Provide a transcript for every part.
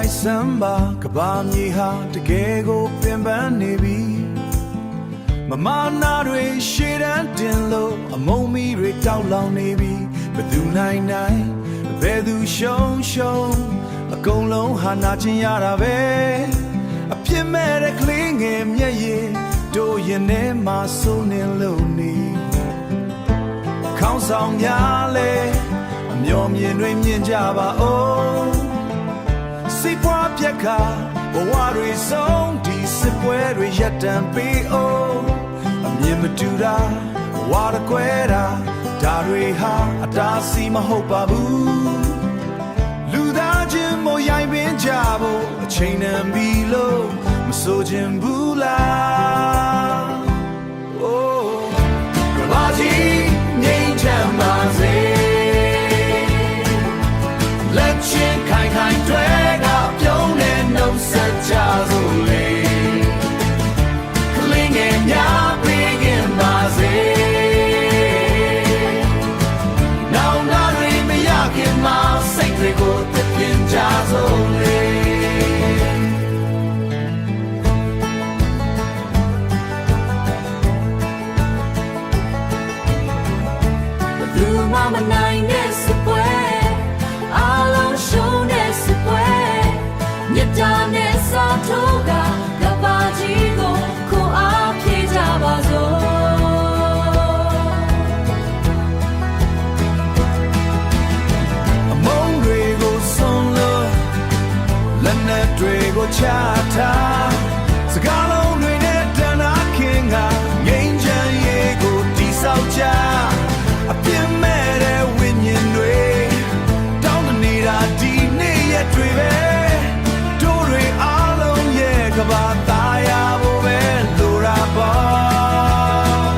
လိုက်စမ်းပါကဘာမြေဟာတကယ်ကိုပင်ပန်းနေပြီမမနာတွေရှေ့တန်းတင်လို့အမုံမီတွေတောက်လောင်နေပြီဘယ်သူနိုင်နိုင်ဘယ်သူရှုံးရှုံးအကုန်လုံးဟာနာကျင်ရတာပဲအပြစ်မဲ့တဲ့ကလေးငယ်မျက်ရည်တို့ရင်ထဲမှာစိုးနေလို့နေခေါင်းဆောင်များလဲအမျော်မြင်တွေမြင်ကြပါဦးစိတ်ပွားပြက်ကဘဝတွေဆုံးဒီစစ်ပွဲတွေရပ်တန့်ပေးအောင်အမြင်မတူတာဝါရကွဲတာဒါတွေဟာအတားစီမဟုတ်ပါဘူးလူသားချင်းမို့ရိုင်ပင်ကြဖို့အချိန်နံပြီလို့မဆိုချင်ဘူးလားကဘာကြီးငြိမ်းချမ်းပါစေလက်ချင်းခိုင်ခိုင်တွေကပြုံးနေနှုတ်ဆက်ကြစို့လေကလေးငယ်များပေးခင်ပါစေနောင်နာတွေမရခင်မှာစိတ်တွေကိုသစ်ပင်ကြစို့လေလူမမနိုင်တဲ့စစ်ပွဲအားလုံးရှုံးတဲ့စစ်ပွဲမြတ်တာနဲ့စာထိုးကဘာကြီးကိုခွန်အားဖြည့်ကြပါစို့အမုန်းတွေကိုဆုံးလို့လက်နဲ့တွေကိုချထားစကားလုံးတွေနဲ့တန်တာခင်ကငိမ့်ချမ်းရေးကိုတိဆောက်ကြအပြစ်မဲ့တဲ့ဝိညာဉ်တွေတောင်းတနေတာဒီနေ့ရက်တွေပဲတို့တွေအားလုံးရဲ့ကဘာသားရဖို့ပဲလိုတာပေါ့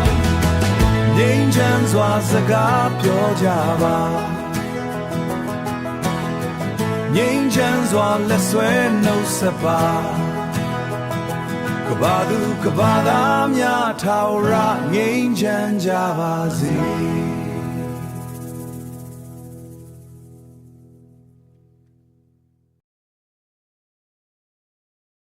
ငြိမ်းချမ်းစွာစကားပြောကြပါငြိမ်းချမ်းစွာလက်ဆွဲနှုတ်ဆက်ပါကဘာသူကဘာသားများထာဝရငြိမ်းချမ်းကြပါစေ